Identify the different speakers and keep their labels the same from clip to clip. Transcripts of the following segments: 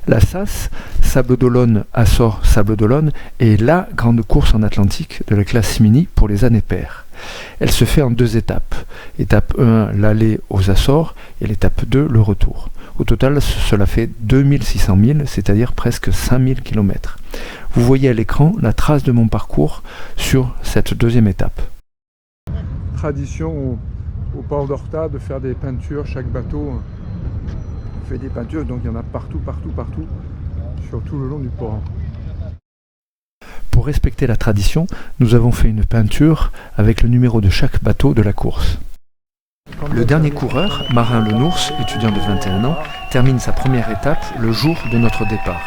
Speaker 1: La SAS, Sable d'Olonne, Açores, Sable d'Olonne, est la grande course en Atlantique de la classe mini pour les années paires. Elle se fait en 2 étapes. Étape 1, l'aller aux Açores, et l'étape 2, le retour. Au total, cela fait 2600 milles, c'est-à-dire presque 5000 km. Vous voyez à l'écran la trace de mon parcours sur cette 2e étape.
Speaker 2: Tradition au port d'Horta de faire des peintures, chaque bateau fait des peintures, donc il y en a partout, sur tout le long du port.
Speaker 1: Pour respecter la tradition, nous avons fait une peinture avec le numéro de chaque bateau de la course. Le dernier coureur, Marin Lenours, étudiant de 21 ans, termine sa première étape le jour de notre départ.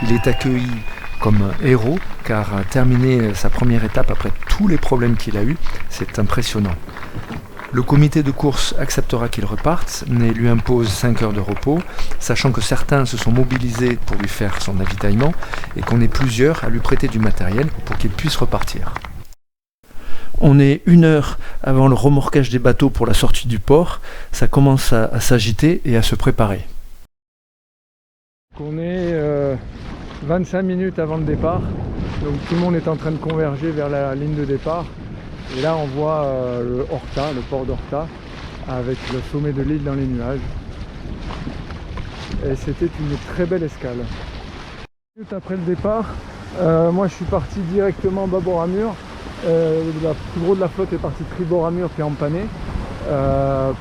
Speaker 1: Il est accueilli comme un héros car terminer sa première étape après tous les problèmes qu'il a eus, c'est impressionnant. Le comité de course acceptera qu'il reparte, mais lui impose 5 heures de repos, sachant que certains se sont mobilisés pour lui faire son avitaillement et qu'on est plusieurs à lui prêter du matériel pour qu'il puisse repartir. On est 1 heure avant le remorquage des bateaux pour la sortie du port, ça commence à s'agiter et à se préparer.
Speaker 2: On est 25 minutes avant le départ, donc tout le monde est en train de converger vers la ligne de départ. Et là on voit le port d'Horta, avec le sommet de l'île dans les nuages. Et c'était une très belle escale. Minutes après le départ, moi je suis parti directement bâbord Amur. Le plus gros de la flotte est parti tribord Amur puis empanné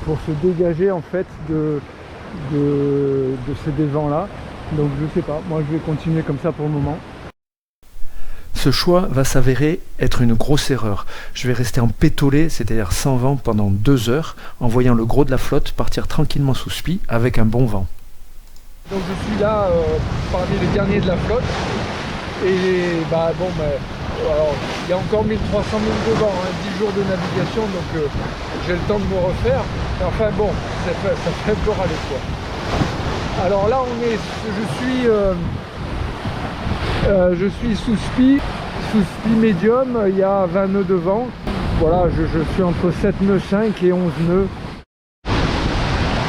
Speaker 2: pour se dégager en fait de ces dévents là. Donc je sais pas, moi je vais continuer comme ça pour le moment.
Speaker 1: Ce choix va s'avérer être une grosse erreur. Je vais rester en pétolé, c'est-à-dire sans vent pendant 2 heures, en voyant le gros de la flotte partir tranquillement sous spi avec un bon vent.
Speaker 2: Donc je suis là parmi les derniers de la flotte. Et alors, il y a encore 1300 milles devant, 10 jours de navigation, donc j'ai le temps de me refaire. Enfin bon, ça fait un peu râler quoi. Alors là je suis sous spi médium, il y a 20 nœuds de vent. Voilà, je suis entre 7 nœuds 5 et 11 nœuds.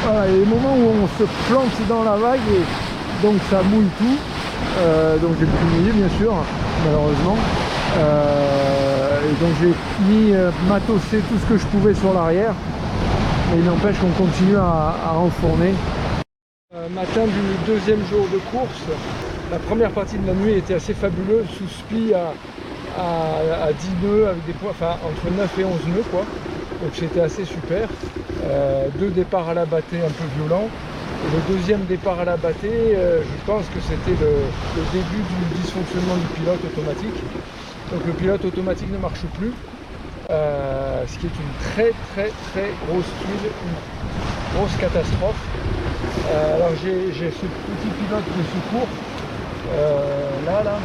Speaker 2: Voilà, il y a des moments où on se plante dans la vague et donc ça mouille tout. Donc j'ai pu mouiller bien sûr, malheureusement. Et donc j'ai mis matosser tout ce que je pouvais sur l'arrière. Mais il n'empêche qu'on continue à enfourner. Matin du 2e jour de course, la première partie de la nuit était assez fabuleuse, sous spi à 10 nœuds, avec des points, enfin entre 9 et 11 nœuds quoi. Donc c'était assez super. 2 départs à la bâtée un peu violents. Et le 2e départ à la bâtée, je pense que c'était le début du dysfonctionnement du pilote automatique. Donc le pilote automatique ne marche plus, ce qui est une très grosse tuile, une grosse catastrophe. Alors j'ai ce petit pilote de secours, là,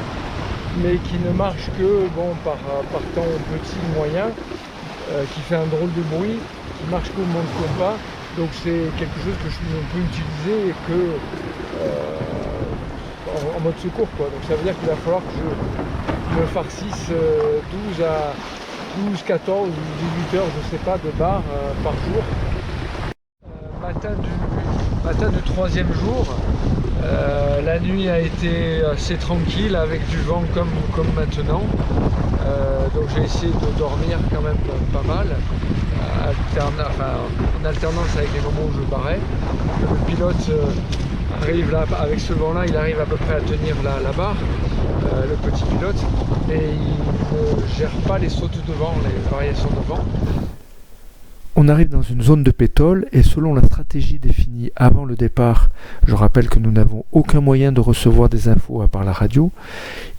Speaker 2: mais qui ne marche que par temps petit moyen, qui fait un drôle de bruit, qui marche qu'au monde compas. Donc c'est quelque chose que je peux utiliser que en mode secours quoi. Donc ça veut dire qu'il va falloir que je me farcisse 12, 14 ou 18 heures, je sais pas, de barres par jour. Matin du 3e jour, la nuit a été assez tranquille avec du vent comme maintenant. Donc j'ai essayé de dormir quand même pas mal, en alternance avec les moments où je barrais. Le pilote arrive là, avec ce vent là, il arrive à peu près à tenir la barre, le petit pilote, mais il ne gère pas les sautes de vent, les variations de vent.
Speaker 1: On arrive dans une zone de pétole et selon la stratégie définie avant le départ, je rappelle que nous n'avons aucun moyen de recevoir des infos à part la radio,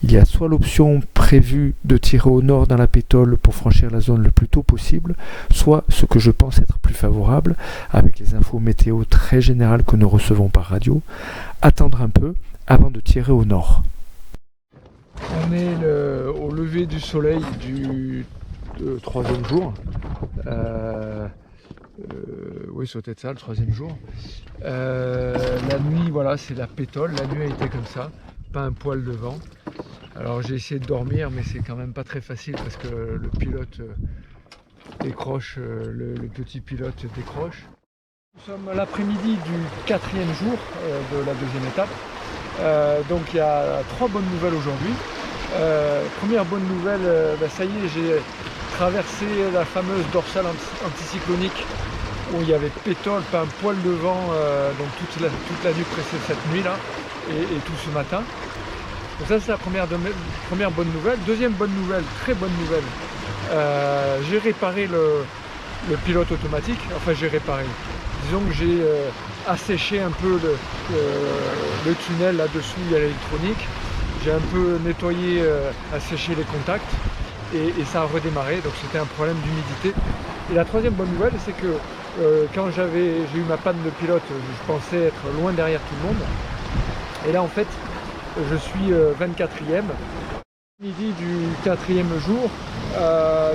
Speaker 1: il y a soit l'option prévue de tirer au nord dans la pétole pour franchir la zone le plus tôt possible, soit ce que je pense être plus favorable, avec les infos météo très générales que nous recevons par radio, attendre un peu avant de tirer au nord.
Speaker 2: On est au lever du soleil du 3e jour. Oui, c'est peut-être ça, le 3e jour. La nuit, voilà, c'est la pétole. La nuit a été comme ça, pas un poil de vent. Alors j'ai essayé de dormir, mais c'est quand même pas très facile parce que le pilote décroche, le petit pilote décroche. Nous sommes à l'après-midi du 4e jour de la 2e étape. Donc il y a 3 bonnes nouvelles aujourd'hui. Première bonne nouvelle, ça y est, j'ai traversé la fameuse dorsale anticyclonique où il y avait pétole, pas un poil de vent, donc toute la nuit précédente, cette nuit là, et tout ce matin. Donc ça c'est la première bonne nouvelle. Deuxième bonne nouvelle, très bonne nouvelle, j'ai réparé le pilote automatique, enfin j'ai réparé. Disons que j'ai asséché un peu le tunnel là-dessous, il y a l'électronique. J'ai un peu nettoyé, asséché les contacts et ça a redémarré, donc c'était un problème d'humidité. Et la troisième bonne nouvelle, c'est que quand j'ai eu ma panne de pilote, je pensais être loin derrière tout le monde. Et là en fait, je suis 24e, midi du 4e jour.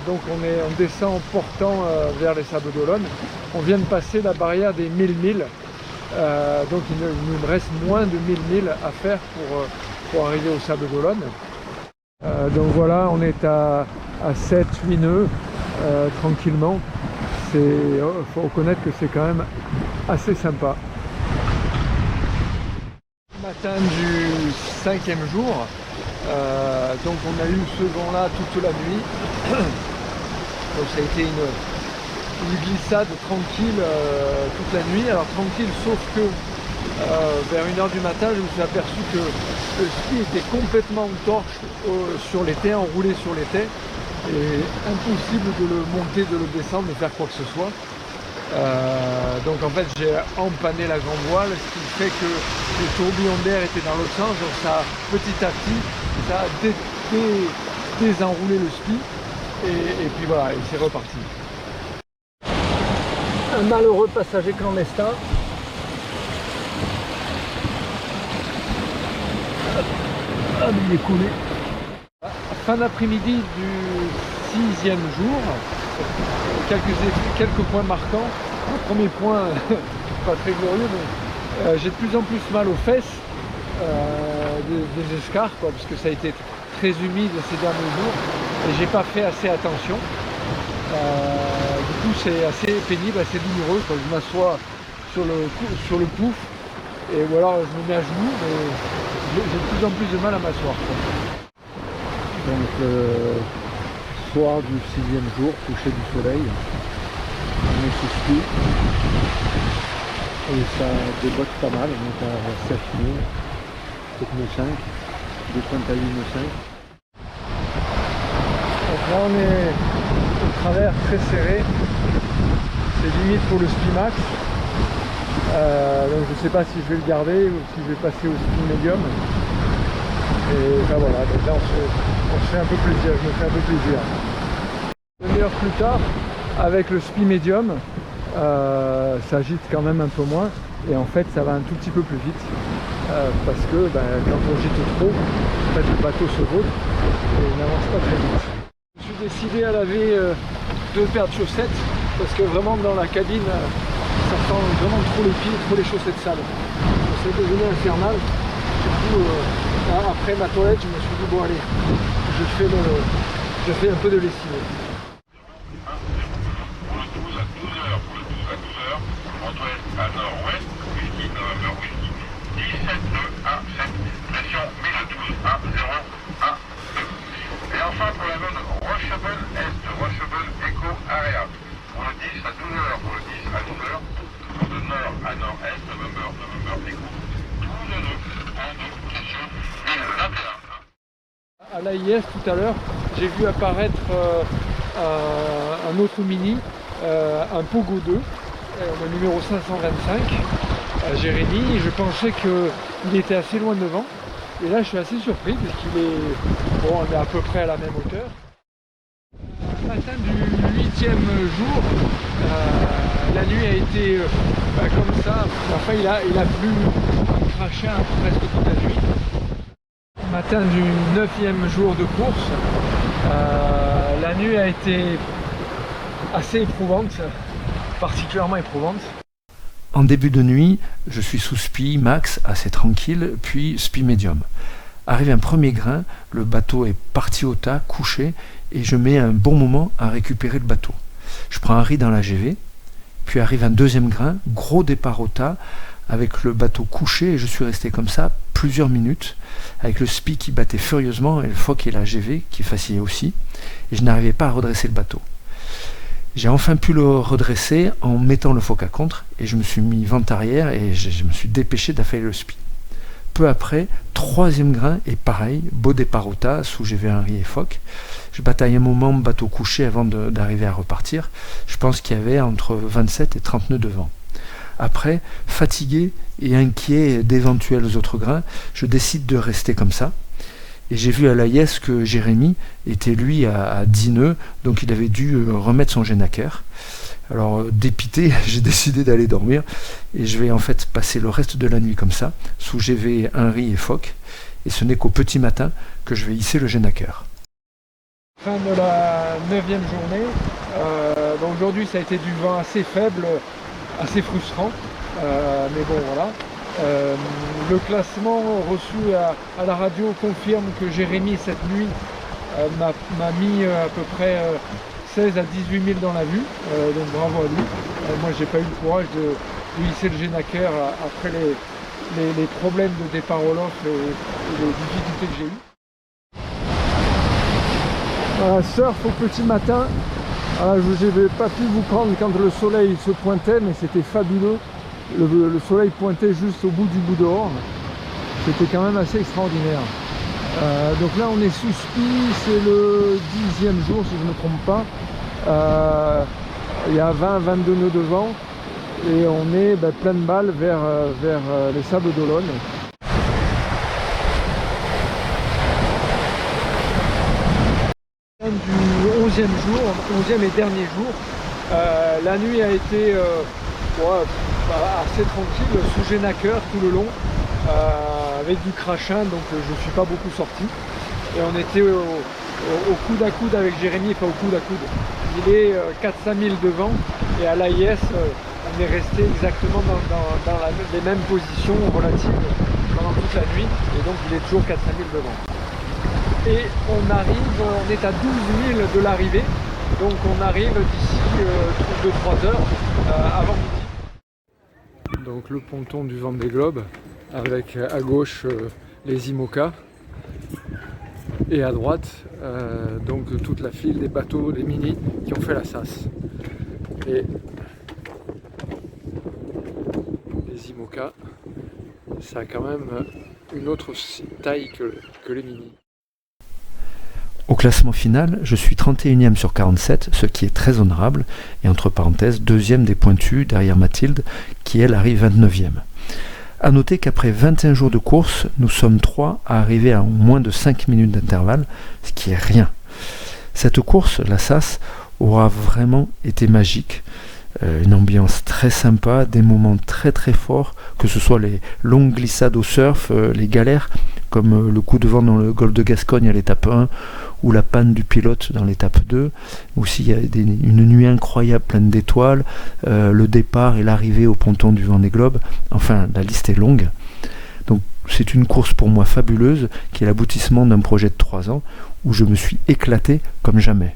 Speaker 2: Donc on descend portant vers les Sables d'Olonne. On vient de passer la barrière des 1000 milles. Donc il nous reste moins de 1000 milles à faire pour arriver aux Sables d'Olonne. Donc voilà, on est à 7-8 nœuds tranquillement. Il faut reconnaître que c'est quand même assez sympa. Matin du 5e jour, donc on a eu ce vent là toute la nuit. Donc ça a été une glissade tranquille toute la nuit. Alors tranquille, sauf que vers 1h du matin, je me suis aperçu que le ski était complètement en torche sur l'étai, enroulé sur l'étai, et impossible de le monter, de le descendre, de faire quoi que ce soit. Donc en fait j'ai empanné la grande voile, ce qui fait que les tourbillons d'air étaient dans l'autre sens, donc ça petit à petit ça a désenroulé le ski et puis voilà, et c'est reparti. Un malheureux passager clandestin. Ah mais il est coulé. Fin d'après-midi du 6e jour, quelques points marquants. Le premier point, pas très glorieux, mais j'ai de plus en plus mal aux fesses des escarres, parce que ça a été très humide ces derniers jours et j'ai pas fait assez attention. Du coup c'est assez pénible, assez douloureux quand je m'assois sur le pouf ou alors je me mets à genoux, mais j'ai de plus en plus de mal à m'asseoir. Donc soir du 6e jour, coucher du soleil, on est sous ski et ça débotte pas mal, on est à 7 nœuds, peut-être nœud 5, des pointes à 8 nœuds 5. Donc là on est au travers très serré, c'est limite pour le ski max. Donc je ne sais pas si je vais le garder ou si je vais passer au ski médium. Et ben voilà, donc là on se fait un peu plaisir, je me fais un peu plaisir. Une demi-heure plus tard, avec le spi médium, ça agite quand même un peu moins et en fait ça va un tout petit peu plus vite parce que quand on gîte trop, en fait, le bateau se vautre et il n'avance pas très vite. Je suis décidé à laver 2 paires de chaussettes parce que vraiment dans la cabine ça sent vraiment trop les pieds, trop les chaussettes sales. C'est devenu infernal. Du coup, après ma toilette, je me suis dit bon allez, je fais un peu de lessive.
Speaker 3: Pour le 12 à 12h, entre à nord-ouest, whisky, November whisky, 17 nœuds à 7, pression 1012 à 0 à 2. Et enfin pour la zone Rochebel Est, Rochebel Echo Area, pour le 10 à 12h, pour le 10 à 12h, de nord à nord-est, November Echo, 12 nœuds en 2, pression 1021.
Speaker 2: À l'AIS tout à l'heure, j'ai vu apparaître un autre mini, un Pogo 2, le numéro 525, à Jérémy. Je pensais qu'il était assez loin devant. Et là, je suis assez surpris puisqu'il est, on est à peu près à la même hauteur. Matin du 8e jour, la nuit a été comme ça. Enfin, il a plu un crachin presque toute la nuit. Matin du 9e jour de course, la nuit a été assez éprouvante, particulièrement éprouvante.
Speaker 1: En début de nuit, je suis sous spi max, assez tranquille, puis spi médium. Arrive un premier grain, le bateau est parti au tas, couché, et je mets un bon moment à récupérer le bateau. Je prends un riz dans la GV, puis arrive un deuxième grain, gros départ au tas, avec le bateau couché, et je suis resté comme ça plusieurs minutes, avec le SPI qui battait furieusement et le foc et la GV qui vacillait aussi, et je n'arrivais pas à redresser le bateau. J'ai enfin pu le redresser en mettant le foc à contre, et je me suis mis vent arrière et je me suis dépêché d'affaler le SPI. Peu après, troisième grain, et pareil, beau départ au tas, sous GV Henry et foc. Je bataille un moment, bateau couché avant d'arriver à repartir. Je pense qu'il y avait entre 27 et 30 nœuds de vent. Après, fatigué et inquiet d'éventuels autres grains, je décide de rester comme ça. Et j'ai vu à l'AIS que Jérémy était lui à 10 nœuds, donc il avait dû remettre son Genaker. Alors dépité, j'ai décidé d'aller dormir et je vais en fait passer le reste de la nuit comme ça, sous GV Henry et foc. Et ce n'est qu'au petit matin que je vais hisser le Genaker.
Speaker 2: Fin de la 9e journée. Donc aujourd'hui ça a été du vent assez faible, assez frustrant, mais bon voilà. Le classement reçu à la radio confirme que Jérémy cette nuit m'a mis à peu près 16 à 18 000 dans la vue, donc bravo à lui. Moi j'ai pas eu le courage de hisser le Genaker après les problèmes de départ au lof et les difficultés que j'ai eues. Voilà, surf au petit matin. Voilà, je n'avais pas pu vous prendre quand le soleil se pointait, mais c'était fabuleux. Le soleil pointait juste au bout du bout dehors. C'était quand même assez extraordinaire. Donc là on est sous SPI, c'est le 10e jour si je ne me trompe pas. Il y a 20-22 nœuds de vent et on est pleine balle vers les Sables d'Olonne. Du 11e jour, 11e et dernier jour, la nuit a été assez tranquille, sous Genaker tout le long, avec du crachin, donc je ne suis pas beaucoup sorti. Et on était au coude à coude avec Jérémy, pas au coude à coude. Il est 4-5 000 de vent, et à l'AIS, on est resté exactement dans les mêmes positions relatives pendant toute la nuit, et donc il est toujours 4-5 000 de vent. Et on est à 12 000 de l'arrivée, donc on arrive d'ici 2-3 heures avant midi. Donc le ponton du Vendée Globe, avec à gauche les IMOCA, et à droite donc toute la file des bateaux, des mini qui ont fait la SAS. Et les IMOCA, ça a quand même une autre taille que les mini.
Speaker 1: Au classement final, je suis 31e sur 47, ce qui est très honorable, et entre parenthèses, deuxième des pointus derrière Mathilde, qui elle arrive 29e. A noter qu'après 21 jours de course, nous sommes 3 à arriver à moins de 5 minutes d'intervalle, ce qui est rien. Cette course, la SAS, aura vraiment été magique. Une ambiance très sympa, des moments très très forts, que ce soit les longues glissades au surf, les galères, comme le coup de vent dans le golfe de Gascogne à l'étape 1, ou la panne du pilote dans l'étape 2. Aussi il y a une nuit incroyable pleine d'étoiles, le départ et l'arrivée au ponton du Vendée Globe, enfin la liste est longue. Donc c'est une course pour moi fabuleuse, qui est l'aboutissement d'un projet de 3 ans, où je me suis éclaté comme jamais.